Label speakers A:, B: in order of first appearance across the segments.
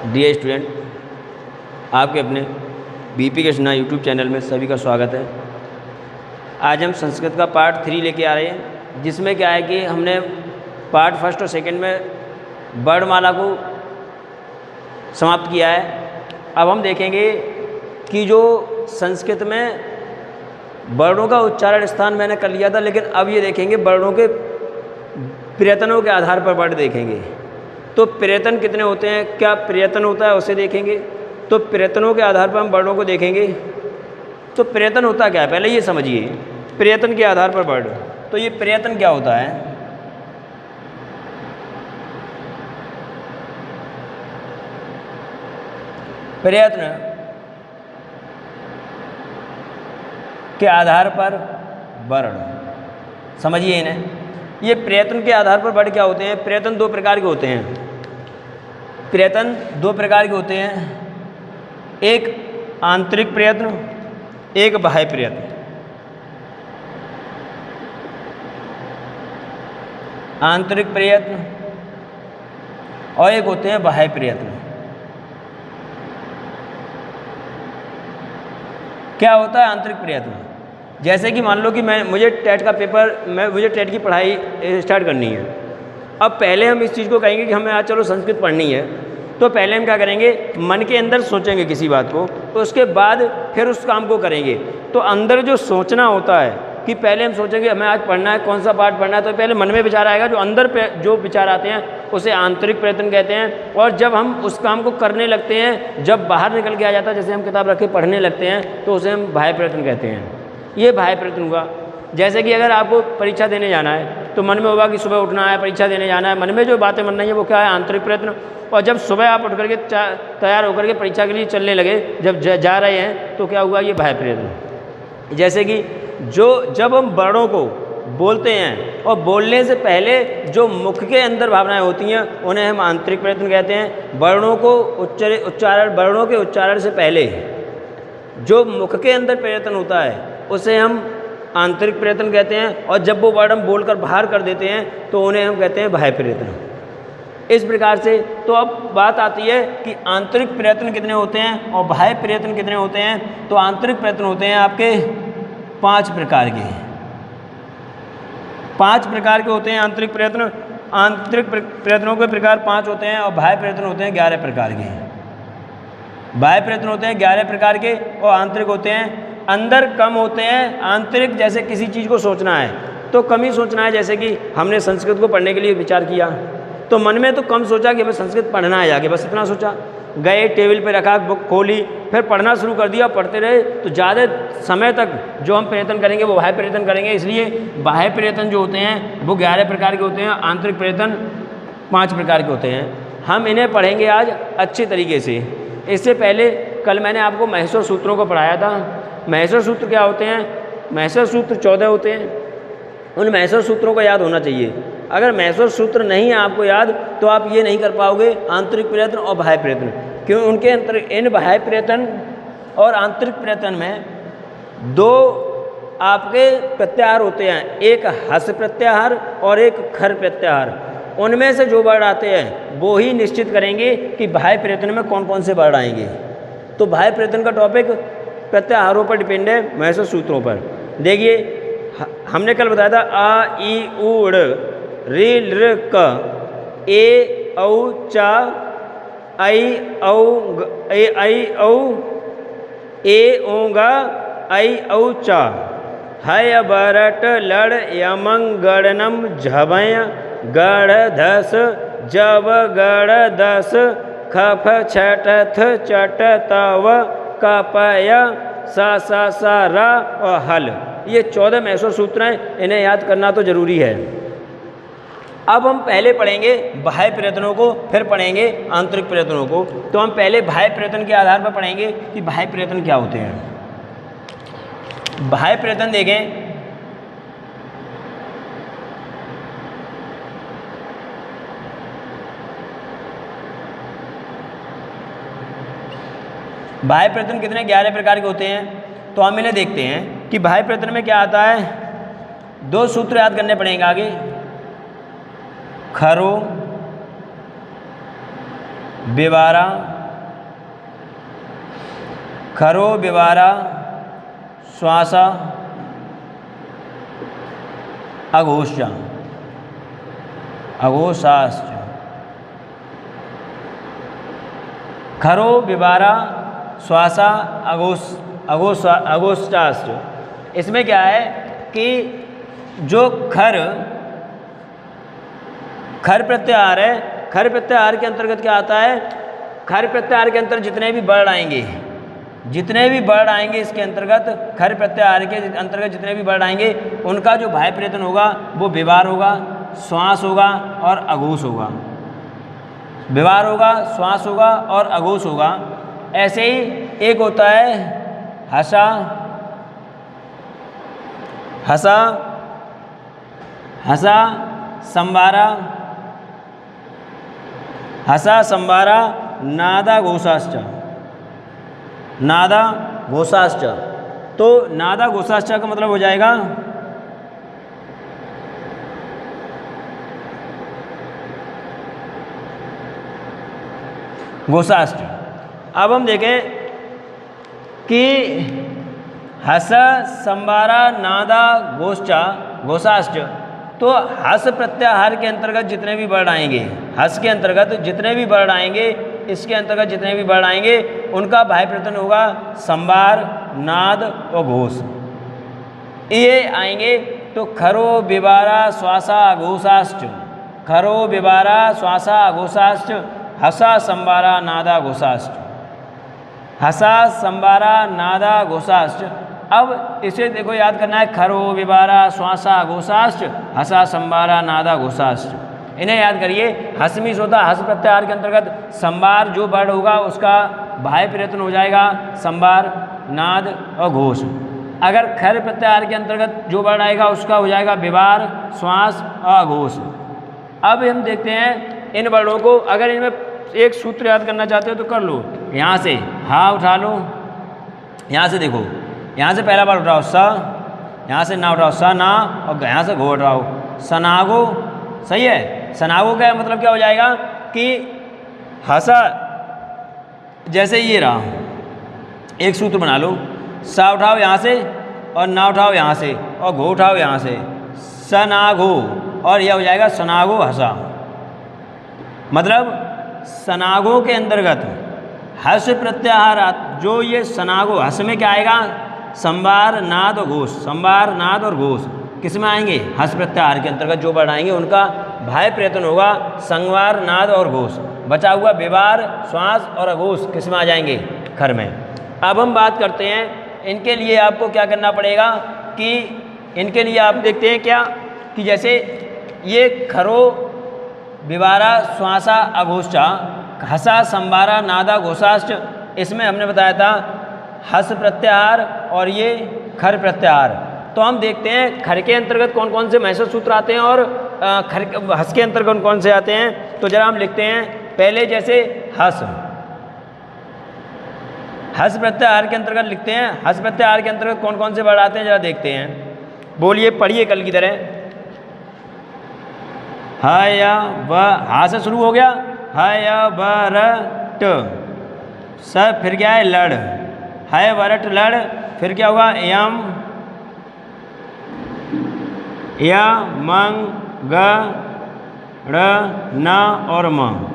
A: Dear student, आपके अपने BP के सिन्हा यूट्यूब चैनल में सभी का स्वागत है। आज हम संस्कृत का पार्ट 3 लेके आ रहे हैं, जिसमें क्या है कि हमने पार्ट फर्स्ट और सेकंड में वर्णमाला को समाप्त किया है। अब हम देखेंगे कि जो संस्कृत में वर्णों का उच्चारण स्थान मैंने कर लिया था, लेकिन अब ये देखेंगे वर्णों के प्रयत्नों के आधार पर वर्ण देखेंगे। तो प्रयत्न कितने होते हैं, क्या प्रयत्न होता है उसे देखेंगे। तो प्रयत्नों के आधार पर हम वर्णों को देखेंगे। तो प्रयत्न होता क्या है, पहले ये समझिए। प्रयत्न के आधार पर वर्ण, तो ये प्रयत्न क्या होता है। प्रयत्न के आधार पर वर्ण, समझिए इन्हें। ये प्रयत्न के आधार पर वर्ण क्या होते हैं। प्रयत्न दो प्रकार के होते हैं। प्रयत्न दो प्रकार के होते हैं, एक आंतरिक प्रयत्न, एक बाह्य प्रयत्न। आंतरिक प्रयत्न और एक होते हैं बाह्य प्रयत्न। क्या होता है आंतरिक प्रयत्न। जैसे कि मान लो कि मुझे टेट का पेपर, मुझे टेट की पढ़ाई स्टार्ट करनी है। अब पहले हम इस चीज़ को कहेंगे कि हमें आज चलो संस्कृत पढ़नी है, तो पहले हम क्या करेंगे, मन के अंदर सोचेंगे किसी बात को, तो उसके बाद फिर उस काम को करेंगे। तो अंदर जो सोचना होता है कि पहले हम सोचेंगे हमें आज पढ़ना है, कौन सा पाठ पढ़ना है, तो पहले मन में विचार आएगा। जो अंदर जो विचार आते हैं उसे आंतरिक प्रयत्न कहते हैं। और जब हम उस काम को करने लगते हैं, जब बाहर निकल के आ जाता है, जैसे हम किताब रख के पढ़ने लगते हैं, तो उसे हम बाह्य प्रयत्न कहते हैं। ये बाह्य प्रयत्न हुआ। जैसे कि अगर आपको परीक्षा देने जाना है, तो मन में होगा कि सुबह उठना है, परीक्षा देने जाना है, मन में जो बातें मन रही है वो क्या है, आंतरिक प्रयत्न। और जब सुबह आप उठ करके तैयार होकर के परीक्षा के लिए चलने लगे, जब जा रहे हैं, तो क्या हुआ, ये बाह्य प्रयत्न। जैसे कि जब हम वर्णों को बोलते हैं और बोलने से पहले जो मुख के अंदर भावनाएं होती हैं, उन्हें हम आंतरिक प्रयत्न कहते हैं। वर्णों को वर्णों के उच्चारण से पहले जो मुख के अंदर प्रयत्न होता है, उसे हम आंतरिक प्रयत्न कहते हैं। और जब वो वर्ड हम बोलकर बाहर कर देते हैं, तो उन्हें हम कहते हैं बाह्य प्रयत्न। इस प्रकार से तो अब बात आती है कि आंतरिक प्रयत्न कितने होते हैं और बाह्य प्रयत्न कितने होते हैं। तो आंतरिक प्रयत्न होते हैं आपके 5 प्रकार के। 5 प्रकार के होते हैं आंतरिक प्रयत्न। आंतरिक प्रयत्नों के प्रकार 5 होते हैं और बाह्य प्रयत्न होते हैं 11 प्रकार के। बाह्य प्रयत्न होते हैं 11 प्रकार के और आंतरिक होते हैं, अंदर कम होते हैं। आंतरिक जैसे किसी चीज़ को सोचना है तो कम ही सोचना है। जैसे कि हमने संस्कृत को पढ़ने के लिए विचार किया, तो मन में तो कम सोचा कि हमें संस्कृत पढ़ना है आगे, बस इतना सोचा। गए टेबल पे रखा, बुक खोली, फिर पढ़ना शुरू कर दिया, पढ़ते रहे। तो ज़्यादा समय तक जो हम प्रयत्न करेंगे वो बाह्य प्रयत्न करेंगे। इसलिए बाह्य प्रयत्न जो होते हैं वो 11 प्रकार के होते हैं, आंतरिक प्रयत्न 5 प्रकार के होते हैं। हम इन्हें पढ़ेंगे आज अच्छे तरीके से। इससे पहले कल मैंने आपको महेश्वर सूत्रों को पढ़ाया था। महेश्वर सूत्र क्या होते हैं। महेश्वर सूत्र 14 होते हैं। उन महेश्वर सूत्रों को याद होना चाहिए। अगर महेश्वर सूत्र नहीं है आपको याद, तो आप ये नहीं कर पाओगे आंतरिक प्रयत्न और बाह्य प्रयत्न। क्यों, उनके अंतर, इन बाह्य प्रयत्न और आंतरिक प्रयत्न में 2 आपके प्रत्याहार होते हैं, एक हस प्रत्याहार और एक खर प्रत्याहार। उनमें से जो वर्ड आते हैं वो ही निश्चित करेंगे कि बाह्य प्रयत्न में कौन कौन से वर्ड आएंगे। तो बाह्य प्रयत्न का टॉपिक प्रत्याहारों पर डिपेंड है, महेश्वर सूत्रों पर। देखिए, हमने कल बताया था आ ई उ ड़, रि लृ क, ए औ चा, ऐ औ ऐ औ, ए ओ गा, ऐ औ चा, हय बरट लड़ यमंग गणनम झवय गढ़ धस जब गढ़ दस खफ छठ थ चट तव कपय सा रा और हल। ये 14 महेश्वर सूत्र हैं, इन्हें याद करना तो जरूरी है। अब हम पहले पढ़ेंगे बाह्य प्रयत्नों को, फिर पढ़ेंगे आंतरिक प्रयत्नों को। तो हम पहले बाह्य प्रयत्न के आधार पर पढ़ेंगे कि बाह्य प्रयत्न क्या होते हैं। बाह्य प्रयत्न देखें, बाह्य प्रयत्न कितने 11 प्रकार के होते हैं। तो हम इन्हें देखते हैं कि बाह्य प्रयत्न में क्या आता है। 2 सूत्र याद करने पड़ेंगे आगे। खरो, बेवारा खरो विवारा श्वासा अघोष अघोषाश्च खरो विवारा श्वासा अघोषाश्च। इसमें क्या है कि जो खर प्रत्याहार है, खर प्रत्याहार के अंतर्गत क्या आता है, खर प्रत्याहार के अंतर्गत जितने भी वर्ण आएंगे इसके अंतर्गत, खर प्रत्याहार के अंतर्गत जितने भी वर्ण आएंगे उनका जो बाह्य प्रयत्न होगा वो विवार होगा, श्वास होगा और अघोष होगा। विवार होगा, श्वास होगा और अघोष होगा। ऐसे ही एक होता है हसा संवारा नादा घोषाश्च। तो नादा घोषाश्च का मतलब हो जाएगा घोषाश्च। अब हम देखें कि हस संवारा नादा घोषाश्च, तो हस प्रत्याहार के अंतर्गत जितने भी वर्ण आएंगे, हस के अंतर्गत जितने भी वर्ण आएंगे, इसके अंतर्गत जितने भी वर्ण आएंगे उनका बाह्य प्रयत्न होगा संवार, नाद और घोष। ये आएंगे तो खरो विवारा श्वासा अघोषाश्च, खरो विवारा श्वासा अघोषाश्च, हसा संवारा नादा घोषाश्च, हसा संवारा नादा घोषाश्च। अब इसे देखो याद करना है, खरो विवारा श्वासा अघोषाश्च, हसा संवारा नादा घोषाश्च। इन्हें याद करिए। हसमीस होता हस प्रत्याहार के अंतर्गत संवार जो वर्ण होगा उसका बाह्य प्रयत्न हो जाएगा संवार, नाद और घोष। अगर खर प्रत्याहार के अंतर्गत जो वर्ण आएगा उसका हो जाएगा विवार, श्वास और अघोष। अब हम देखते हैं इन वर्णों को, अगर इनमें एक सूत्र याद करना चाहते हो तो कर लो। यहाँ से हा उठा लो, यहाँ से देखो, यहाँ से पहला बार उठाओ स, यहाँ से ना उठाओ स ना, और यहाँ से घो उठाओ सनागो। सही है। सनागो का मतलब क्या हो जाएगा कि हसा, जैसे ये रहा, एक सूत्र बना लो, सा उठाओ यहाँ से और ना उठाओ यहाँ से और घो उठाओ यहाँ से, सनागो, और यह हो जाएगा सनागो हसा। मतलब सनागो के अंतर्गत हस प्रत्याहार, जो ये सनागो, हस में क्या आएगा संवार, नाद और घोष, संवार, नाद और घोष किस में आएंगे, हस प्रत्याहार के अंतर्गत जो वर्ण आएंगे उनका बाह्य प्रयत्न होगा संवार, नाद और घोष। बचा हुआ विवार, श्वास और अघोष किस में आ जाएंगे, खर में। अब हम बात करते हैं इनके लिए आपको क्या करना पड़ेगा कि इनके लिए आप देखते हैं क्या कि जैसे ये खरो विवारा श्वासा अघोषा, हसा संवारा नादा घोषाश्च, इसमें हमने बताया था हस प्रत्याहार और ये खर प्रत्याहार। तो हम देखते हैं खर के अंतर्गत कौन कौन से महसूस सूत्र आते हैं और हस के अंतर्गत कौन कौन से आते हैं। तो जरा हम लिखते हैं पहले, जैसे हस प्रत्याहार के अंतर्गत लिखते हैं। हस प्रत्याहार के अंतर्गत कौन कौन से वर्ड आते हैं जरा देखते हैं, बोलिए, पढ़िए कल की तरह। ह या व, हा से शुरू हो गया, ह या व र ट, स फिर क्या है लड़, है वरट लड़, फिर क्या होगा यम, या मंग ग ड़ न और म,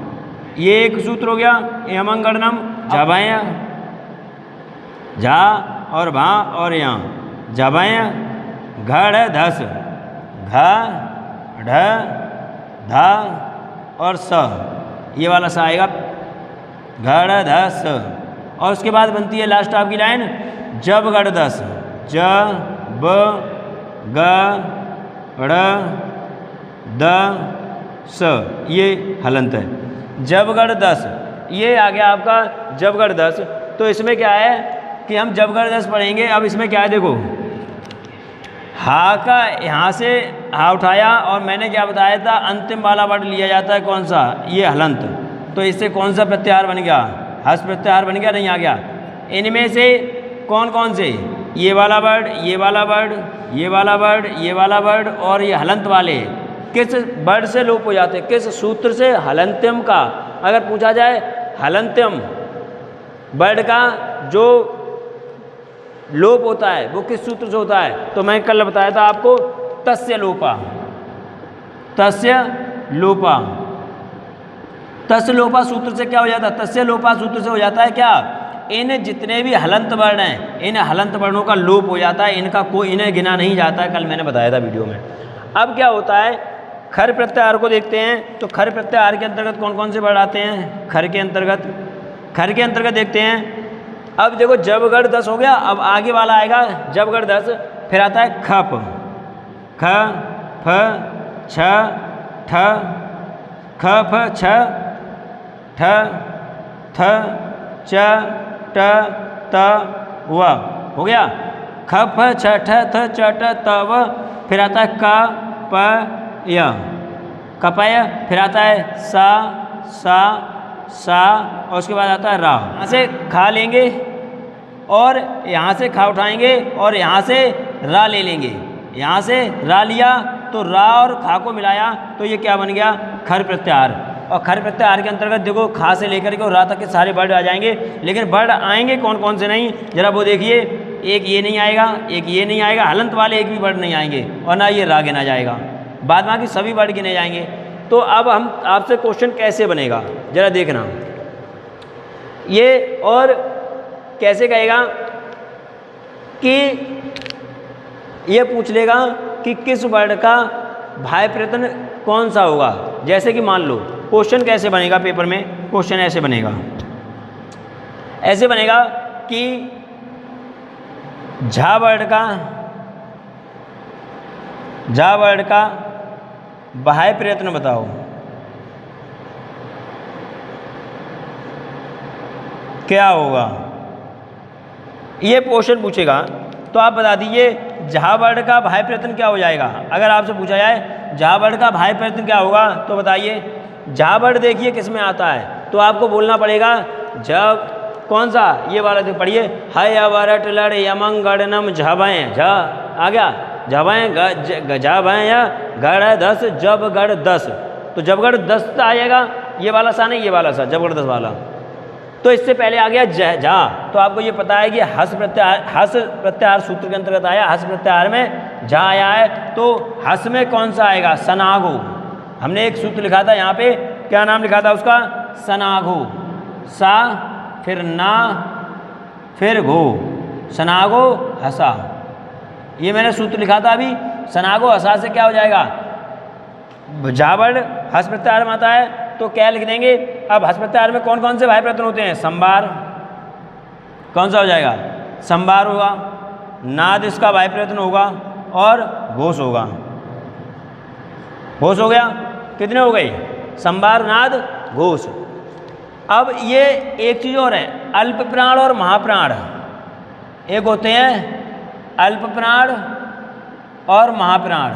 A: ये एक सूत्र हो गया। यमंगणनम, जबय झा और भा और या, जबय घड़ धस, घ ढ धा और स, ये वाला सा आएगा घड़ धस। और उसके बाद बनती है लास्ट आपकी लाइन जब गढ़ दस, ज ब ग ड़ द स, ये हलंत है। जबगढ़ 10, ये आ गया आपका जबगढ़ 10। तो इसमें क्या है कि हम जबगढ़ 10 पढ़ेंगे। अब इसमें क्या है देखो, हा का यहाँ से हा उठाया और मैंने क्या बताया था, अंतिम वाला वर्ड लिया जाता है कौन सा, ये हलंत। तो इससे कौन सा प्रत्याहार बन गया, हस प्रत्याहार बन गया, नहीं आ गया। इनमें से कौन कौन से, ये वाला वर्ड, ये वाला वर्ड, ये वाला वर्ड, ये वाला वर्ड और ये हलंत वाले किस वर्ड से लोप हो जाते हैं, किस सूत्र से, हलंत्यम का। अगर पूछा जाए हलंत्यम वर्ड का जो लोप होता है वो किस सूत्र से होता है? तो मैं कल बताया था आपको, तस्य लोपा, तस्य लोपा। तस्य लोपा सूत्र से क्या हो जाता है? तस्य लोपा सूत्र से हो जाता है क्या? इन जितने भी हलंत वर्ण हैं, इन हलंत वर्णों का लोप हो जाता है, इनका कोई, इन्हें गिना नहीं जाता है। कल मैंने बताया था वीडियो में। अब क्या होता है, खर प्रत्याहार को देखते हैं। तो खर प्रत्याहार के अंतर्गत कौन कौन से वर्ण आते हैं? खर के अंतर्गत देखते हैं। अब देखो जब गढ़ 10 हो गया, अब आगे वाला आएगा जब गढ़ 10, फिर आता है खप, ख फ छ ठ, ख फ छ ठ थ च ट त व, हो गया। ख फ छ ठ थ च ट त व, फिर आता है क प य, कपय, फिर आता है सा सा, और उसके बाद आता है रा। यहाँ से खा लेंगे और यहाँ से खा उठाएंगे और यहाँ से रा ले लेंगे। यहाँ से रा लिया तो रा और खा को मिलाया तो ये क्या बन गया? खर प्रत्याहार। और खर प्रत्याहार के अंतर्गत देखो खा से लेकर के रा तक के सारे वर्ड आ जाएंगे, लेकिन वर्ड आएंगे कौन कौन से नहीं, जरा वो देखिए। एक ये नहीं आएगा, एक ये नहीं आएगा, हलंत वाले एक भी वर्ड नहीं आएंगे, और ना ये रा गिना जाएगा, बाद बाकी सभी वर्ड गिने जाएंगे। तो अब हम आपसे क्वेश्चन कैसे बनेगा जरा देखना ये, और कैसे कहेगा कि ये पूछ लेगा कि किस वर्ड का भाय प्रयत्न कौन सा होगा। जैसे कि मान लो क्वेश्चन कैसे बनेगा पेपर में, क्वेश्चन ऐसे बनेगा, ऐसे बनेगा कि झा वर्ड का बाह्य प्रयत्न बताओ। क्या होगा? ये क्वेश्चन पूछेगा तो आप बता दीजिए झा वर्ड का बाह्य प्रयत्न क्या हो जाएगा। अगर आपसे पूछा जाए झा वर्ड का बाह्य प्रयत्न क्या होगा तो बताइए। झा वर्ड देखिए किस में आता है, तो आपको बोलना पड़ेगा जब कौन सा, ये वाला देख पढ़िए, हय अवरट लड़ यमंग गणनम झबय, झ आ गया, झबय झबय या गढ़ 10, जब गढ़ 10। तो जब गढ़ 10 आएगा, ये वाला सा नहीं, ये वाला सा, जब गढ़ 10 वाला। तो इससे पहले आ गया झा। तो आपको ये पता है कि हस प्रत्याहार सूत्र के अंतर्गत आया, हस प्रत्याहार में झा आया है। तो हस में कौन सा आएगा? सनागो। हमने एक सूत्र लिखा था यहाँ पे, क्या नाम लिखा था उसका? सनागो। सा फिर ना फिर घो, सनागो हसा। ये मैंने सूत्र लिखा था अभी। सनागो हसा से क्या हो जाएगा? झा वर्ड हस प्रत्याहार में आता है तो क्या लिख देंगे। अब हस प्रत्याहार में कौन कौन से भाई प्रयत्न होते हैं? संबार, कौन सा हो जाएगा? संबार होगा। नाद इसका भाई प्रयत्न होगा, और घोष होगा। घोष हो गया। कितने हो गए? संबार, नाद, घोष। अब ये एक चीज़ और है, अल्प प्राण और महाप्राण। एक होते हैं अल्प प्राण और महाप्राण,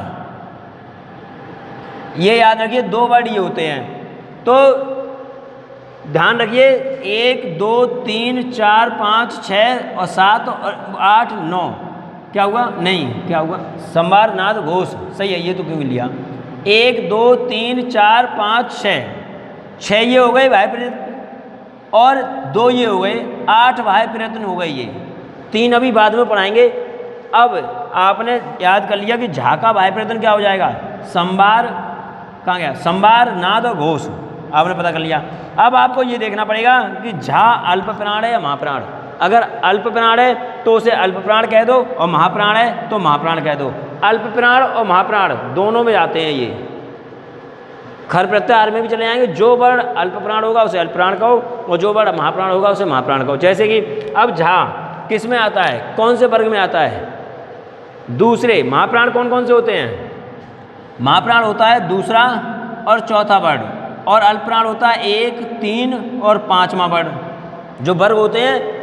A: ये याद रखिए, दो वर्ड ये होते हैं। तो ध्यान रखिए 1 2 3 4 5 6 और 7 और 8 9, क्या हुआ? नहीं, क्या हुआ? संबार, नाद, घोष, सही है। ये तो क्यों लिया? 1 2 3 4 5 6 ये हो गए भाई प्रयत्न, और 2 ये हो गए, 8 भाई प्रयत्न हो गए। ये 3 अभी बाद में पढ़ाएंगे। अब आपने याद कर लिया कि झा का भाई प्रयत्न क्या हो जाएगा? संबार, कहाँ गया? संबार, नाद और घोष, आपने पता कर लिया। अब आपको ये देखना पड़ेगा कि झा अल्प प्राण है या महाप्राण। अगर अल्प प्राण है तो उसे अल्प प्राण कह दो, और महाप्राण है तो महाप्राण कह दो। अल्प प्राण और महाप्राण दोनों में जाते हैं ये, खर प्रत्याहार में भी चले जाएंगे। जो वर्ण अल्प प्राण होगा उसे अल्प प्राण कहो, और जो वर्ण महाप्राण होगा उसे महाप्राण कहो। जैसे कि अब झा किस में आता है? कौन से वर्ग में आता है? दूसरे। महाप्राण कौन कौन से होते हैं? महाप्राण होता है दूसरा और चौथा वर्ण, और अल्पप्राण होता है 1 3 और 5वां वर्ण। जो वर्ग होते हैं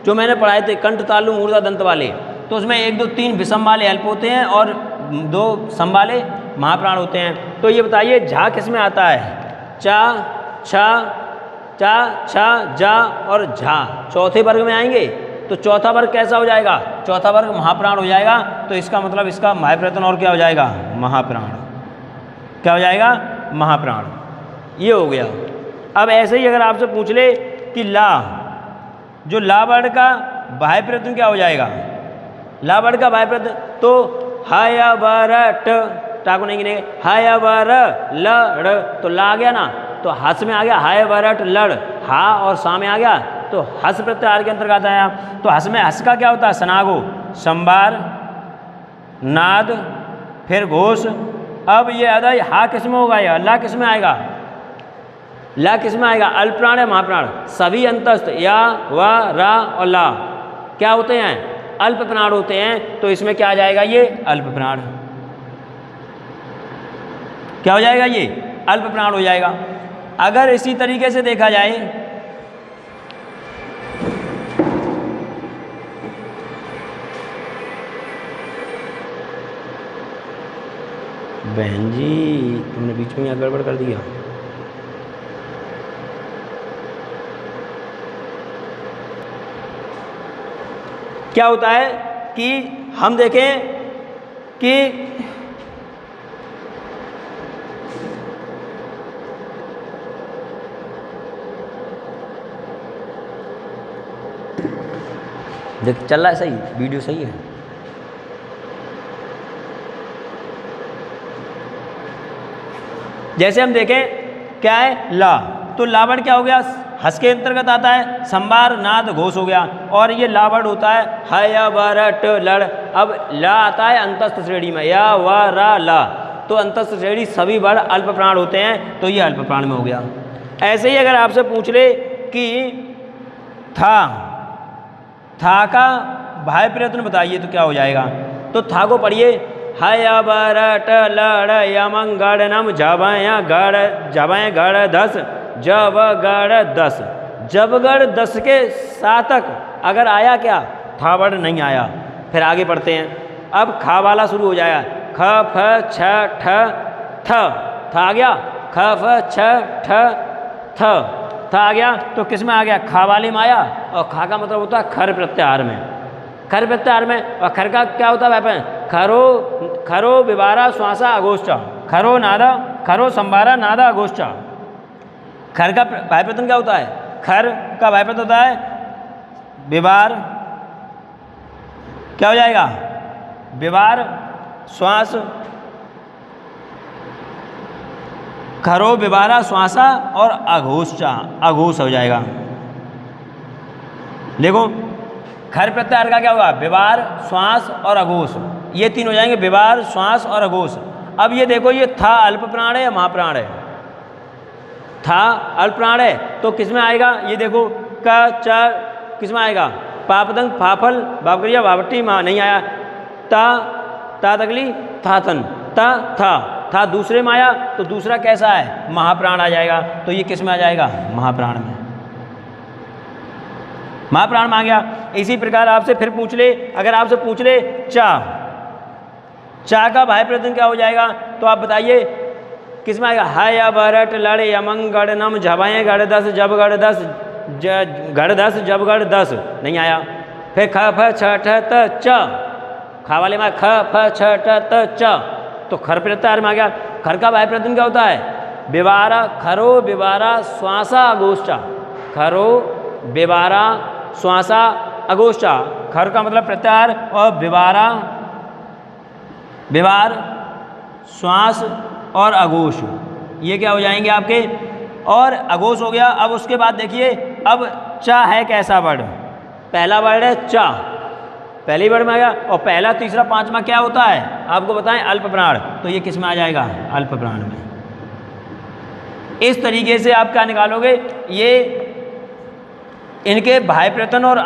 A: जो मैंने पढ़ाए थे कंठ तालु मूर्धा दंत वाले, तो उसमें 1 2 3 विषम वाले अल्प होते हैं और 2 सम वाले महाप्राण होते हैं। तो ये बताइए झा किस में आता है? चा, छा, चा, छा, जा और झा चौथे वर्ग में आएंगे। तो चौथा वर्ग कैसा हो जाएगा? चौथा वर्ग महाप्राण हो जाएगा। तो इसका मतलब इसका भाई प्रयत्न और क्या हो जाएगा? महाप्राण। क्या हो जाएगा? महाप्राण। ये हो गया। अब ऐसे ही अगर आपसे पूछ ले कि ला, जो ला वर्ड का बाह्य प्रयत्न क्या हो जाएगा? ला वर्ड का भाई प्रत्यय, तो हाया बरट, टा को नहीं गिनेंगे, हाया बर लड़, तो ला आ गया ना, तो हस में आ गया हाय बरट लड़, हा और सा में आ गया तो हस प्रत्याहार के अंतर्गत आया। तो हस में हस का क्या होता है, सनागो, संबार, नाद, फिर घोष। अब ये अदा हा किस में होगा, या ला किस में आएगा, ला किस में आएगा, अल्पप्राण है महाप्राण, सभी अंतस्थ या व रा और ला क्या होते हैं, अल्प प्राण होते हैं। तो इसमें क्या आ जाएगा, ये अल्प प्राण, क्या हो जाएगा, ये अल्प प्राण हो जाएगा। अगर इसी तरीके से देखा जाए, बहन जी तुमने बीच में यहाँ गड़बड़ कर दिया। क्या होता है कि हम देखें कि देख चल रहा है, सही वीडियो सही है। जैसे हम देखें क्या है, ला, तो लावड़ क्या हो गया, हस के अंतर्गत आता है, संबार नाद घोष हो गया, और ये लावड़ होता है हया बरट लड़। अब ला आता है अंतस्थ श्रेणी में, या व रा ला, तो अंतस्थ श्रेणी सभी वर्ड अल्प प्राण होते हैं, तो ये अल्प प्राण में हो गया। ऐसे ही अगर आपसे पूछ ले कि था का भाई प्रयत्न बताइए तो क्या हो जाएगा, तो था को पढ़िए, हया बरट लड़ यमं गड़ नम जबय गड़ दस जब गड़ दस। जब गड़ दस के सातक अगर आया क्या, था वर्ड नहीं आया, फिर आगे पढ़ते हैं। अब खा वाला शुरू हो जाएगा, ख फ छ ठ थ आ गया, ख फ छ ठ थ आ गया, तो किस में आ गया, खा वाले में आया, और खा का मतलब होता है खर प्रत्याहार में, खर प्रत्याहार में। और खर का क्या होता है, खरो विवारा श्वासा अगोष्ठा, खरो नादा, खरो संबारा नादा अगोष्ठा। खर का भाई प्रत्यय क्या होता है, खर का भाई प्रत्यय होता है विवार, क्या हो जाएगा, विवार श्वास, खरो विवारा श्वासा और अघोषा, अघोष हो जाएगा। देखो खर प्रत्याहार का क्या होगा, विवार श्वास और अघोष, ये तीन हो जाएंगे, विवार श्वास और अघोष। अब ये देखो, ये था अल्प प्राण है या महाप्राण है, था अल्प प्राण है, तो किस में आएगा, ये देखो क च किस में आएगा, पापदंग फाफल बाबरिया बावटी माँ नहीं आया, ता तकली था तन, था दूसरे में आया, तो दूसरा कैसा है, महाप्राण आ जाएगा, तो ये किस में आ जाएगा, महाप्राण में, महाप्राण में आ गया। इसी प्रकार आपसे फिर पूछ ले, अगर आपसे पूछ ले चा का भाई प्रत्यय क्या हो जाएगा, तो आप बताइए किस में आएगा, हया बरट लड़ यमं गड़ नम झबय गड़ दस जब गड़ दस गड़ दस जब गड़ दस नहीं आया। फिर ख फ छ ठ त च, खा वाले में ख फ छ ठ त च, तो खर प्रत्याहार में आ गया। खर का भाई प्रत्यय क्या होता है, विवारा, खरो विवारा श्वासा अगोष्ठा, खरो विवारा श्वासा अगोष्ठा। खर का मतलब प्रत्याहार, और विवारा विवार श्वास और अघोष, ये क्या हो जाएंगे आपके, और अघोष हो गया। अब उसके बाद देखिए, अब चा है कैसा वर्ड, पहला वर्ड है चा, पहली वर्ड में आ गया, और पहला तीसरा पांचवा क्या होता है आपको बताएं, अल्प प्राण, तो ये किस में आ जाएगा, अल्प प्राण में। इस तरीके से आप क्या निकालोगे, ये इनके भाई प्रत्यय और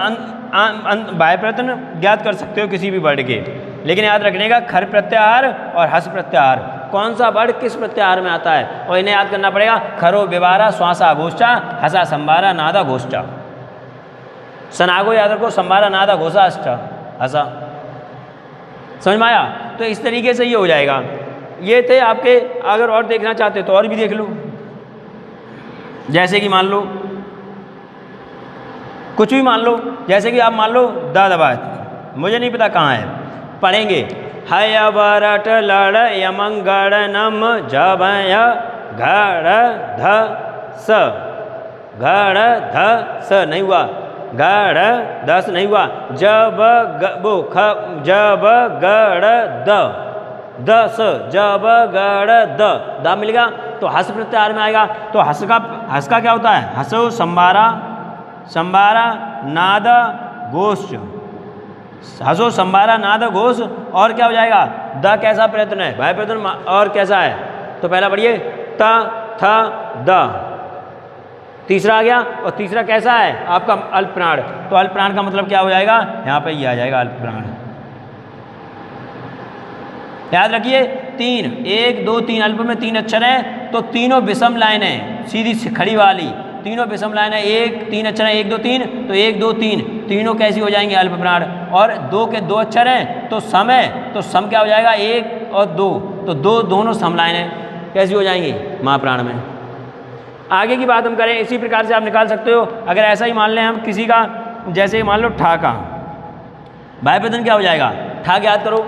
A: भाई प्रत्यय ज्ञात कर सकते हो किसी भी वर्ड के, लेकिन याद रखने का खर प्रत्याहार और हस प्रत्याहार, कौन सा वर्ड किस प्रत्याहार में आता है, और इन्हें याद करना पड़ेगा। खरो विवारा श्वासा घोष्ठा, हसा संबारा नादा घोष्ठा, सनागो याद रखो, संबारा नादा घोषा अष्टा हसा, समझ में आया। तो इस तरीके से ये हो जाएगा। ये थे आपके, अगर और देखना चाहते तो और भी देख लो, जैसे कि मान लो कुछ भी मान लो, जैसे कि आप मान लो दा दबात, मुझे नहीं पता कहाँ है, पढ़ेंगे हया बरट लड़ यमं गड़ नम झबय गड़ ध स, गड़ ध स नहीं हुआ, गढ़ दस नहीं हुआ, जब वो जब गढ़ दस, जब गढ़ द मिलेगा तो हस प्रत्याहार में आएगा। तो हस का क्या होता है? हसो संबारा नाद घोष, हसो संबारा नाद घोष। और क्या हो जाएगा? द कैसा प्रयत्न है? भाई प्रयत्न। और कैसा है? तो पहला पढ़िए, त थ द। तीसरा आ गया, और तीसरा कैसा है? आपका अल्पप्राण। तो अल्पप्राण का मतलब क्या हो जाएगा? यहाँ पे ये आ जाएगा अल्पप्राण। याद रखिए, 3 1 2 3 अल्प में 3 अक्षर हैं, तो तीनों विषम लाइन है, सीधी खड़ी वाली तीनों विषम लाइन है। 3 अक्षर है, 1 2 3, तो 1 2 3 तीनों कैसी हो जाएंगे? अल्पप्राण। और 2 के 2 अक्षर हैं तो सम है, तो सम क्या हो जाएगा? 1 और 2, तो दोनों सम लाइन है, कैसी हो जाएंगी? महाप्राण में। आगे की बात हम करें, इसी प्रकार से आप निकाल सकते हो। अगर ऐसा ही मान लें हम किसी का, जैसे मान लो ठा का भाई प्रयत्न क्या हो जाएगा? ठा याद करो,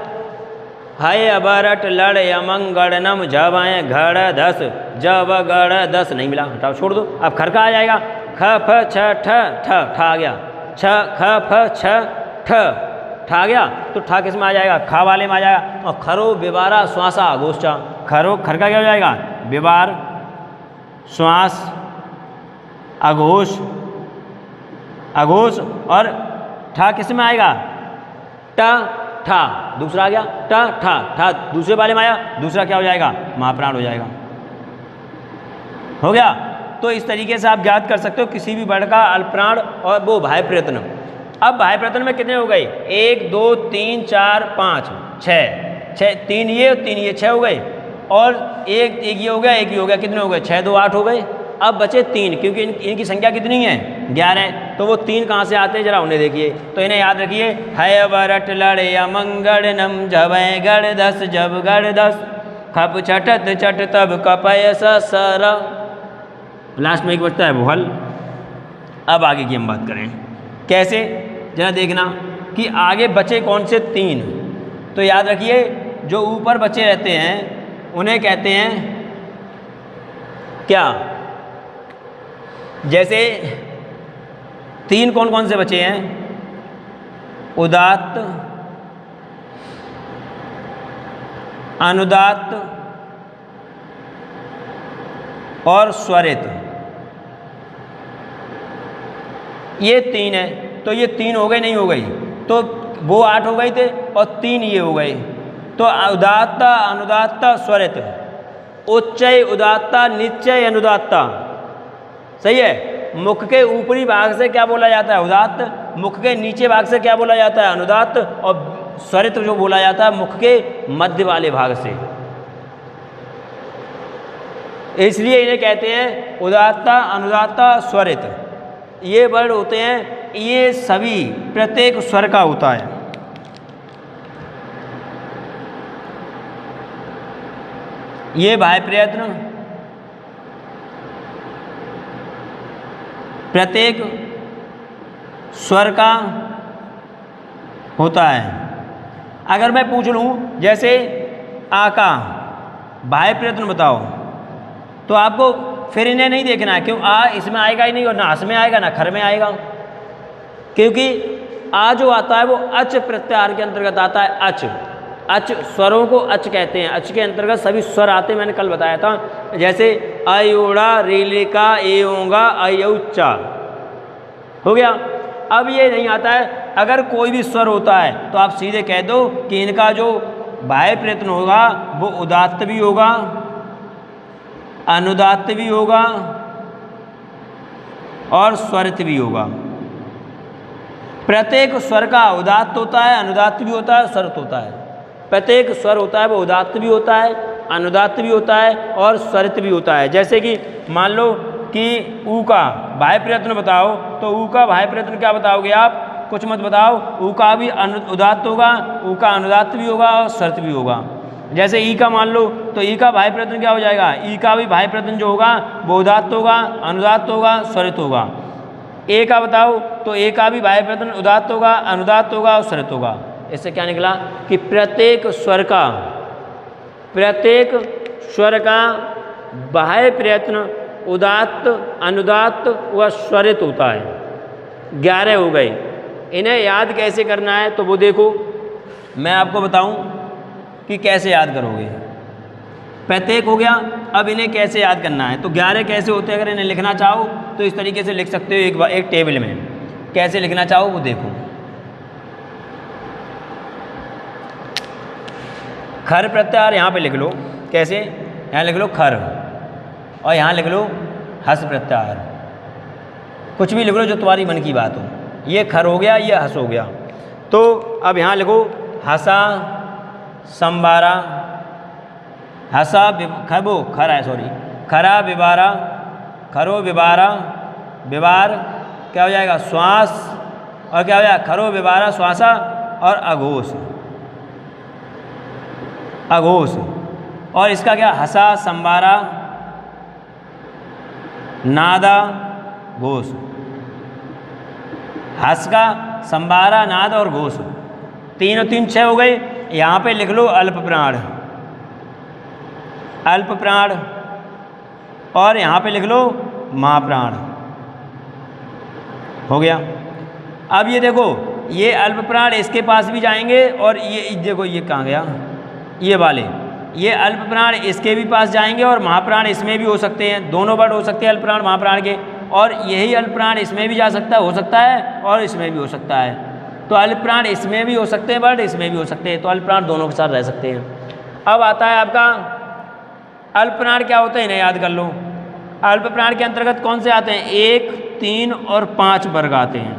A: हय अबरट लड़ यमंग गणनम जब आए घड़ दस, जब गढ़ दस नहीं मिला, हटाओ छोड़ दो। अब खर का आ जाएगा, ख फ छ ठ ठ, ठा आ गया, छ ख फ छ ठ, ठा आ गया। तो ठा किस में आ जाएगा? खा वाले में आ जाएगा। और खरो विवारा श्वासा गोष्ठा, खर का क्या हो जाएगा? विवार श्वास अघोष। और ठा किस में आएगा? ट ठा, दूसरा आ गया ट ठा दूसरे वाले में आया, दूसरा क्या हो जाएगा? महाप्राण हो जाएगा। हो गया। तो इस तरीके से आप ज्ञात कर सकते हो किसी भी वर्ण का अल्पप्राण और वो भाई प्रयत्न। अब भाई प्रयत्न में कितने हो गए? 1 2 3 4 5 6, 3 ये और 3 ये, 6 हो गए। और एक ये हो गया, एक ये हो गया, कितने हो गए? 6 2 8 हो गए। अब बचे 3, क्योंकि इनकी संख्या कितनी है? 11। तो वो 3 कहाँ से आते हैं जरा उन्हें देखिए। तो इन्हें याद रखिए, हय बरट लड़ यमंगड़ नम जब गढ़ दस, जब गढ़ दस, खप छटत चट तब कपय सर। लास्ट में एक बचता है वो हल। अब आगे की हम बात करें कैसे, जरा देखना कि आगे बचे कौन से 3। तो याद रखिए, जो ऊपर बचे रहते हैं उन्हें कहते हैं क्या? जैसे 3 कौन कौन से बचे हैं? उदात्त, अनुदात्त और स्वरित। ये 3 है। तो ये 3 हो गए, नहीं हो गई? तो वो 8 हो गए थे और 3 ये हो गए। तो उदात्त, अनुदात्त, स्वरित, उच्चय उदात्ता, निश्चय अनुदात्ता। सही है। मुख के ऊपरी भाग से क्या बोला जाता है? उदात्त। मुख के नीचे भाग से क्या बोला जाता है? अनुदात्त। और स्वरित जो बोला जाता है मुख के मध्य वाले भाग से। इसलिए इन्हें कहते हैं उदात्ता, अनुदात्ता, स्वरित। ये वर्ण होते हैं, ये सभी प्रत्येक स्वर का होता है। ये भाई प्रयत्न प्रत्येक स्वर का होता है। अगर मैं पूछ लूँ जैसे आका भाई प्रयत्न बताओ, तो आपको फिर इन्हें नहीं देखना है, क्यों? आ इसमें आएगा ही नहीं, और ना हस में आएगा ना खर में आएगा, क्योंकि आ जो आता है वो अच प्रत्याहार के अंतर्गत आता है। अच स्वरों को अच कहते हैं। अच के अंतर्गत सभी स्वर आते हैं, मैंने कल बताया था। जैसे अयोड़ा, रेलिका, एओंगा, अयौचा। हो गया। अब ये नहीं आता है, अगर कोई भी स्वर होता है तो आप सीधे कह दो कि इनका जो बाह्य प्रयत्न होगा वो उदात्त भी होगा, अनुदात्त भी होगा और स्वरित भी होगा। प्रत्येक स्वर का उदात्त होता है, अनुदात्त भी होता है, स्वरित होता है। प्रत्येक स्वर होता है वो उदात्त भी होता है, अनुदात्त भी होता है और स्वरित भी होता है। जैसे कि मान लो कि ऊ का बाह्य प्रयत्न बताओ, तो ऊ का बाह्य प्रयत्न क्या बताओगे आप? कुछ मत बताओ। ऊ का भी उदात्त होगा, ऊ का अनुदात्त भी होगा और स्वरित भी होगा। जैसे ई का मान लो, तो ई का बाह्य प्रयत्न क्या हो जाएगा? ई का भी बाह्य प्रयत्न जो होगा वो उदात्त होगा, अनुदात्त होगा, स्वरित होगा। ए का बताओ, तो ए का भी बाह्य प्रयत्न उदात्त होगा, अनुदात्त होगा और स्वरित होगा। इससे क्या निकला कि प्रत्येक स्वर का बाह्य प्रयत्न उदात्त, अनुदात्त व स्वरित होता है। 11 हो गए। इन्हें याद कैसे करना है तो वो देखो, मैं आपको बताऊं कि कैसे याद करोगे। प्रत्येक हो गया, अब इन्हें कैसे याद करना है। तो 11 कैसे होते हैं, अगर इन्हें लिखना चाहो तो इस तरीके से लिख सकते हो एक टेबल में। कैसे लिखना चाहो वो देखो। खर प्रत्याहार यहाँ पे लिख लो। कैसे, यहाँ लिख लो खर और यहाँ लिख लो हस प्रत्याहार। कुछ भी लिख लो जो तुम्हारी मन की बात हो। ये खर हो गया, ये हस हो गया। तो अब यहाँ लिखो हसा संबारा, हसा खबो खरा है सॉरी खरा विबारा, खरो विबारा, विबार क्या हो जाएगा श्वास, और क्या हो जाएगा खरो विबारा श्वासा, और अघोष अघोष। और इसका क्या हसा संबारा नादा घोष, हस का संबारा नाद और घोष, 3 और 3 6 हो गए। यहाँ पे लिख लो अल्प प्राण, अल्प प्राण, और यहाँ पे लिख लो महाप्राण। हो गया। अब ये देखो, ये अल्प प्राण इसके पास भी जाएंगे, और ये देखो ये कहाँ गया, ये वाले, ये अल्प प्राण इसके भी पास जाएंगे, और महाप्राण इसमें भी हो सकते हैं। दोनों वर्ड हो सकते हैं अल्प प्राण महाप्राण के, और यही अल्प प्राण इसमें भी जा सकता है, हो सकता है, और इसमें भी हो सकता है। तो अल्प प्राण इसमें भी हो सकते हैं वर्ड, इसमें भी हो सकते हैं। तो अल्प प्राण दोनों के साथ रह सकते हैं। अब आता है आपका अल्प प्राण क्या होते हैं, इन्हें याद कर लो। अल्प प्राण के अंतर्गत कौन से आते हैं, 1 3 और 5 वर्ग आते हैं।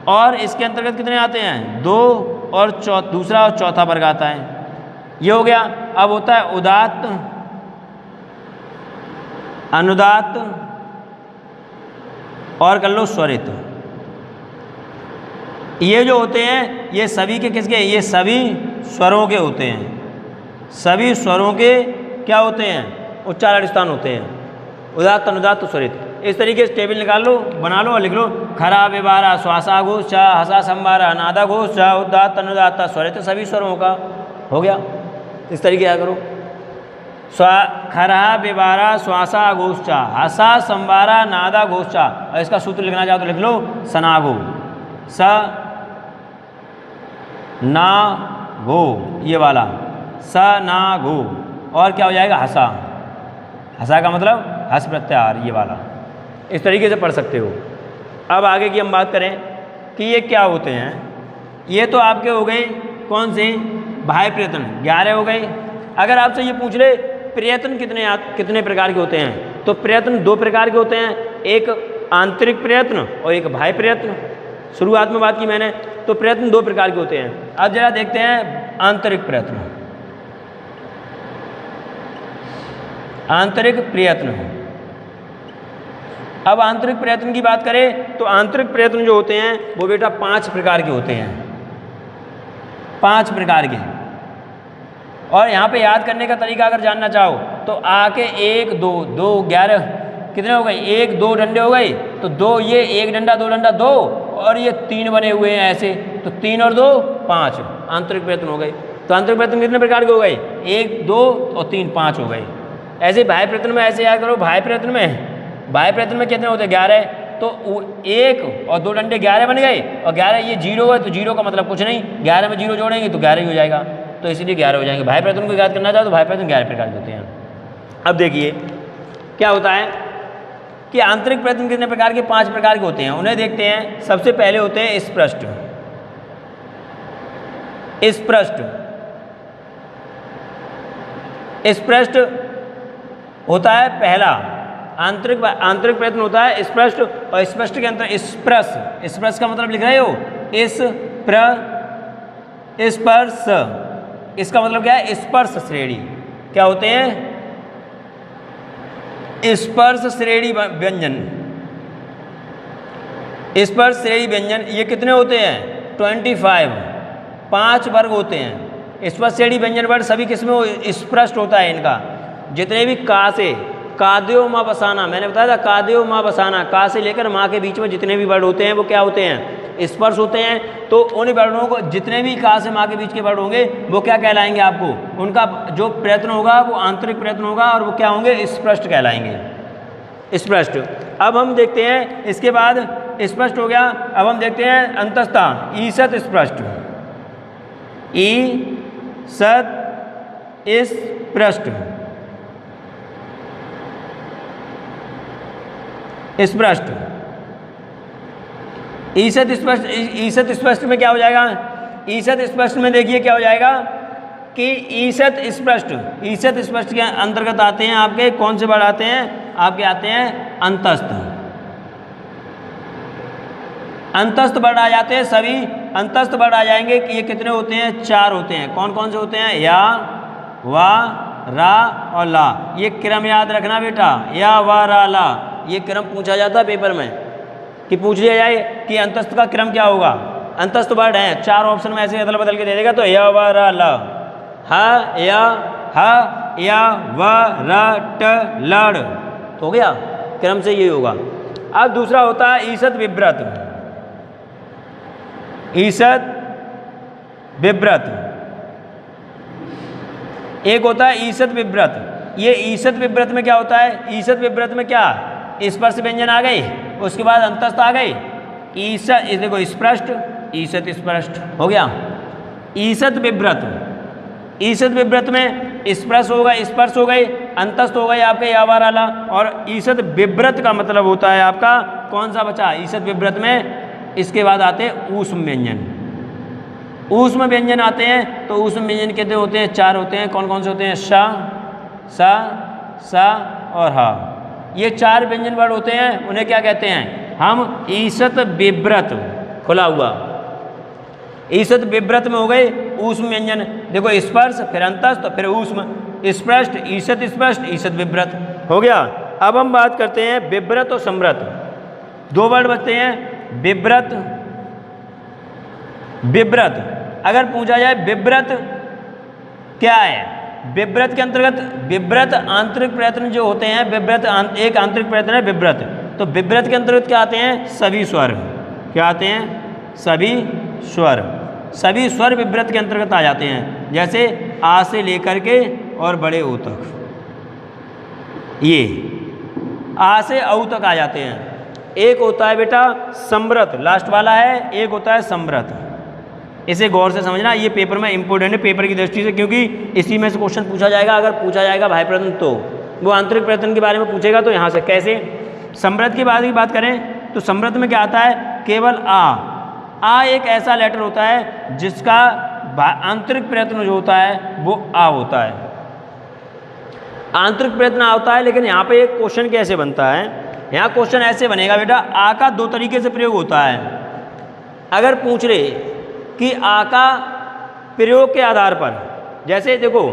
A: और इसके अंतर्गत कितने आते हैं, 2 और दूसरा और चौथा वर्ग आता है। ये हो गया। अब होता है उदात्त, अनुदात्त, और कर लो स्वरित। ये जो होते हैं ये सभी के किसके, ये सभी स्वरों के होते हैं। सभी स्वरों के क्या होते हैं, उच्चारण स्थान होते हैं। उदात्त अनुदात्त स्वरित। इस तरीके से टेबल निकाल लो, बना लो और लिख लो। खरा विबारा श्वासा घोष चा, हसा संबारा नादा घोष चा, उदात्त अनुदात्त स्वरित, सभी स्वरों का। हो गया। इस तरीके क्या करो, खरा विबारा श्वासा घोष चा, हसा संबारा नादा घोष चा। और इसका सूत्र लिखना चाहो तो लिख लो सनागो, स ना गो, ये वाला स ना गो। और क्या हो जाएगा हसा, हसा का मतलब हस प्रत्याहार, ये वाला। इस तरीके से पढ़ सकते हो। अब आगे की हम बात करें कि ये क्या होते हैं। ये तो आपके हो गए कौन से, बाह्य प्रयत्न 11 हो गए। अगर आपसे ये पूछ ले प्रयत्न कितने प्रकार के होते हैं, तो प्रयत्न 2 प्रकार के होते हैं, एक आंतरिक प्रयत्न और एक बाह्य प्रयत्न। शुरुआत में बात की मैंने, तो प्रयत्न 2 प्रकार के होते हैं। अब जरा देखते हैं आंतरिक प्रयत्न। आंतरिक प्रयत्न, अब आंतरिक प्रयत्न की बात करें तो आंतरिक प्रयत्न जो होते हैं वो बेटा 5 प्रकार के होते हैं, 5 प्रकार के। और यहाँ पे याद करने का तरीका अगर जानना चाहो तो आके 1 2 2 11 कितने हो गए, 1 2 डंडे हो गए, तो 2 ये 1 डंडा 2 डंडा 2, और ये 3 बने हुए हैं ऐसे, तो 3 और 2 5 आंतरिक प्रयत्न हो गए। तो आंतरिक प्रयत्न कितने प्रकार के हो गए, 1 2 और 3 5 हो गए। ऐसे बाह्य प्रयत्न में ऐसे याद करो, बाह्य प्रयत्न में कितने होते हैं 11, तो 1 और 2 डंडे 11 बन गए, और 11 ये 0 है तो 0 का मतलब कुछ नहीं, 11 में 0 जोड़ेंगे तो 11 ही हो जाएगा, तो इसीलिए 11 हो जाएंगे। बाह्य प्रयत्न को याद करना चाहो तो बाह्य प्रयत्न 11 प्रकार के होते हैं। अब देखिए क्या होता है कि आंतरिक प्रयत्न कितने प्रकार के, 5 प्रकार के होते हैं। उन्हें देखते हैं। सबसे पहले होते हैं स्पष्ट। स्पष्ट होता है पहला आंतरिक प्रयत्न होता है स्पष्ट, और स्पष्ट के अंतर स्पर्श का मतलब लिख रहे हो, स्पर्श, इसका मतलब क्या है, स्पर्श श्रेणी। क्या होते हैं, स्पर्श श्रेणी व्यंजन। स्पर्श श्रेणी व्यंजन ये कितने होते हैं, 25, 5 वर्ग होते हैं। स्पर्श श्रेणी व्यंजन वर्ग सभी किसमें स्पष्ट होता है इनका। जितने भी का से, काद्यो माँ बसाना, मैंने बताया था काद्यो माँ बसाना, का से लेकर माँ के बीच में जितने भी वर्ड होते हैं वो क्या होते हैं, स्पर्श होते हैं। तो उन वर्णों को, जितने भी का से माँ के बीच के वर्ड होंगे वो क्या कहलाएंगे आपको, उनका जो प्रयत्न होगा वो आंतरिक प्रयत्न होगा, और वो क्या होंगे, स्पष्ट कहलाएंगे, स्पष्ट। अब हम देखते हैं इसके बाद स्पष्ट हो गया। अब हम देखते हैं अंतस्था, ईसत स्पष्ट, ईसत स्पष्ट, स्पष्ट, ईसत स्पष्ट। ईसत स्पष्ट में क्या हो जाएगा? ईसत स्पष्ट में देखिए क्या हो जाएगा कि ईसत स्पष्ट, ईसत स्पष्ट के अंतर्गत आते हैं आपके कौन से वर्ड आते हैं? आपके आते हैं अंतस्थ, अंतस्थ वर्ड आ जाते हैं सभी। अंतस्थ वर्ड आ जाएंगे कि ये कितने होते हैं? 4 होते हैं। कौन कौन से होते हैं? या, वा, रा और ला। ये क्रम याद रखना बेटा, या, वा, रा, ला। ये क्रम पूछा जाता है पेपर में कि पूछ लिया जाए कि अंतस्थ का क्रम क्या होगा। अंतस्थ वर्ड है 4 ऑप्शन में ऐसे अदल बदल के दे देगा, तो या, वा, रा, ला, हा, या, व, र, ट, लड़, तो हो गया। क्रम से ये होगा। अब दूसरा होता है ईसत विव्रत, ईसत विव्रत। एक होता है ईसत विव्रत। ये ईसत विव्रत में क्या होता है? ईसत विव्रत में क्या? स्पर्श व्यंजन आ गए, उसके बाद अंतस्थ आ गए। ईसत, देखो स्पष्ट, ईसत स्पष्ट हो गया। ईसत विव्रत, ईसत विव्रत में स्पर्श होगा, स्पर्श हो गए, अंतस्थ हो गए आपके यावार आला। और ईसत विव्रत का मतलब होता है आपका कौन सा बचा? ईसत विव्रत में इसके बाद आते हैं ऊष्म व्यंजन। ऊष्म व्यंजन आते हैं तो ऊष्म व्यंजन कितने होते हैं? 4 होते हैं। कौन कौन से होते हैं? सा, सा, सा और हा। ये 4 व्यंजन वर्ड होते हैं, उन्हें क्या कहते हैं हम? ईसत विव्रत, खुला हुआ। ईसत विव्रत में हो गए ऊष्म व्यंजन। देखो स्पर्श, फिर अंतस्थ, फिर ऊष्म, स्पष्ट, ईसत स्पष्ट, ईसत विव्रत हो गया। अब हम बात करते हैं विव्रत और समृत। 2 वर्ड बचते हैं, विव्रत, विव्रत। अगर पूछा जाए विव्रत क्या है? विव्रत के अंतर्गत विव्रत आंतरिक प्रयत्न जो होते हैं, विव्रत एक आंतरिक प्रयत्न है विव्रत। तो विव्रत के अंतर्गत क्या आते हैं? सभी स्वर। क्या आते हैं? सभी स्वर। सभी स्वर विव्रत के अंतर्गत आ जाते हैं, जैसे आ से लेकर के और बड़े ओ तक, ये आ से औ तक आ जाते हैं। एक होता है बेटा समृत, लास्ट वाला है, एक होता है समृत। इसे गौर से समझना, ये पेपर में इंपॉर्टेंट है पेपर की दृष्टि से, क्योंकि इसी में से क्वेश्चन पूछा जाएगा। अगर पूछा जाएगा भाई प्रयत्न तो वो आंतरिक प्रयत्न के बारे में पूछेगा, तो यहाँ से कैसे। समृत की बात करें तो समृत में क्या आता है? केवल आ एक ऐसा लेटर होता है जिसका आंतरिक प्रयत्न जो होता है वो आ होता है। आंतरिक प्रयत्न आ होता है, लेकिन यहाँ पे एक क्वेश्चन कैसे बनता है? यहाँ क्वेश्चन ऐसे बनेगा बेटा, आ का 2 तरीके से प्रयोग होता है। अगर पूछ रहे कि आ का प्रयोग के आधार पर, जैसे देखो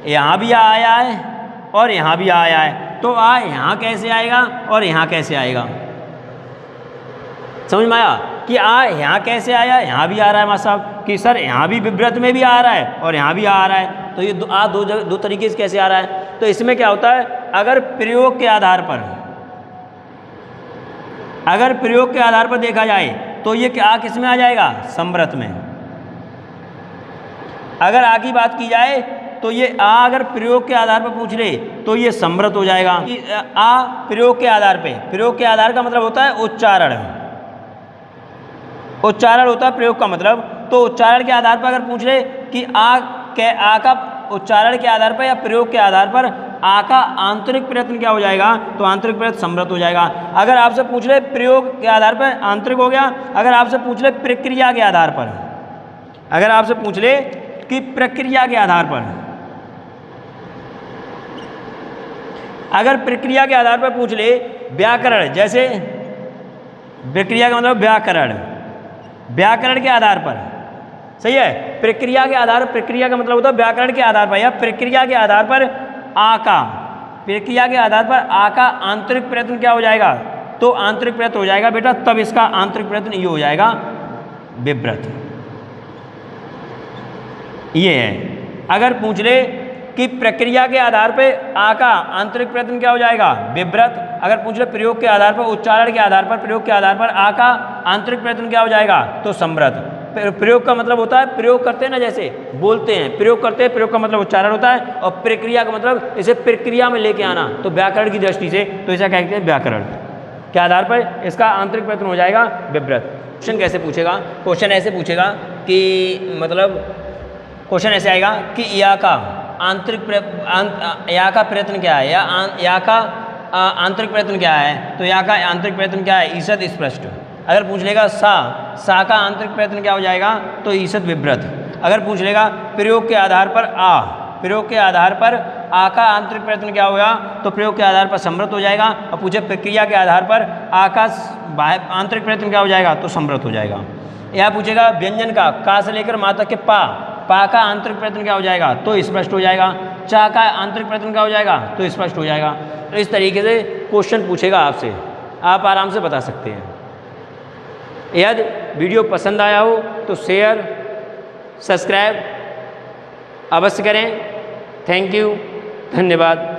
A: यहाँ भी आ आया है और यहाँ भी आ आया है, तो आ यहाँ कैसे आएगा और यहाँ कैसे आएगा? समझ में आया कि आ यहाँ कैसे आया? यहाँ भी आ रहा है मास्टर साहब कि सर यहाँ भी विव्रत में भी आ रहा है और यहाँ भी आ रहा है, तो ये दो तरीके से कैसे आ रहा है? तो इसमें क्या होता है, अगर प्रयोग के आधार पर, अगर प्रयोग के आधार पर देखा जाए तो ये आ किस में आ जाएगा? समृत में। अगर आ की बात की जाए तो ये आ अगर प्रयोग के आधार पर पूछ रहे तो ये समृत हो जाएगा। आ प्रयोग के आधार पे, प्रयोग के आधार का मतलब होता है उच्चारण, उच्चारण होता है प्रयोग का मतलब। तो उच्चारण के आधार पर अगर पूछ रहे कि आ का उच्चारण के आधार पर या प्रयोग के आधार पर आ का आंतरिक प्रयत्न क्या हो जाएगा? तो आंतरिक प्रयत्न समृत हो जाएगा। अगर आपसे पूछ रहे प्रयोग के आधार पर आंतरिक हो गया। अगर आपसे पूछ ले प्रक्रिया के आधार पर, अगर आपसे पूछ ले कि प्रक्रिया के आधार पर, अगर प्रक्रिया के आधार पर पूछ ले व्याकरण, जैसे प्रक्रिया का मतलब व्याकरण, व्याकरण के आधार पर, सही है। प्रक्रिया के आधार, प्रक्रिया का मतलब होता है व्याकरण के आधार पर या प्रक्रिया के आधार पर आ का, प्रक्रिया के आधार पर आ का आंतरिक प्रयत्न क्या हो जाएगा? तो आंतरिक प्रयत्न हो जाएगा बेटा, तब इसका आंतरिक प्रयत्न ये हो जाएगा विव्रत। ये है। अगर पूछ ले कि प्रक्रिया के आधार पर आ का आंतरिक प्रयत्न क्या हो जाएगा? विव्रत। अगर पूछ ले प्रयोग के आधार पर, उच्चारण के आधार पर, प्रयोग के आधार पर आ का आंतरिक प्रयत्न क्या हो जाएगा? तो समृत। प्रयोग का मतलब होता है प्रयोग करते हैं ना, जैसे बोलते हैं प्रयोग करते हैं, प्रयोग का मतलब उच्चारण होता है, और प्रक्रिया का मतलब इसे प्रक्रिया में लेके आना, तो व्याकरण की दृष्टि से तो इसे कहते हैं व्याकरण। के आधार पर इसका आंतरिक प्रयत्न हो जाएगा विवृत। क्वेश्चन कैसे पूछेगा? क्वेश्चन ऐसे पूछेगा कि मतलब क्वेश्चन ऐसे आएगा कि या का प्रयत्न क्या है, या का आंतरिक प्रयत्न क्या है। तो या का आंतरिक प्रयत्न क्या है? ईसद स्पष्ट। अगर पूछ लेगा सा का आंतरिक प्रयत्न क्या हो जाएगा? तो ईसद विवृत। अगर पूछ लेगा प्रयोग के आधार पर प्रयोग के आधार पर आ का आंतरिक प्रयत्न क्या होगा? तो प्रयोग के आधार पर समृत हो जाएगा। और पूछे प्रक्रिया के आधार पर आ का आंतरिक प्रयत्न क्या हो जाएगा? तो समृत हो जाएगा। यह पूछेगा व्यंजन का से लेकर माता के पा का आंतरिक प्रयत्न क्या हो जाएगा? तो स्पष्ट हो जाएगा। चा का आंतरिक प्रयत्न क्या हो जाएगा? तो स्पष्ट हो जाएगा। तो इस तरीके से क्वेश्चन पूछेगा आपसे, आप आराम से बता सकते हैं। यदि वीडियो पसंद आया हो तो शेयर सब्सक्राइब अवश्य करें। थैंक यू, धन्यवाद।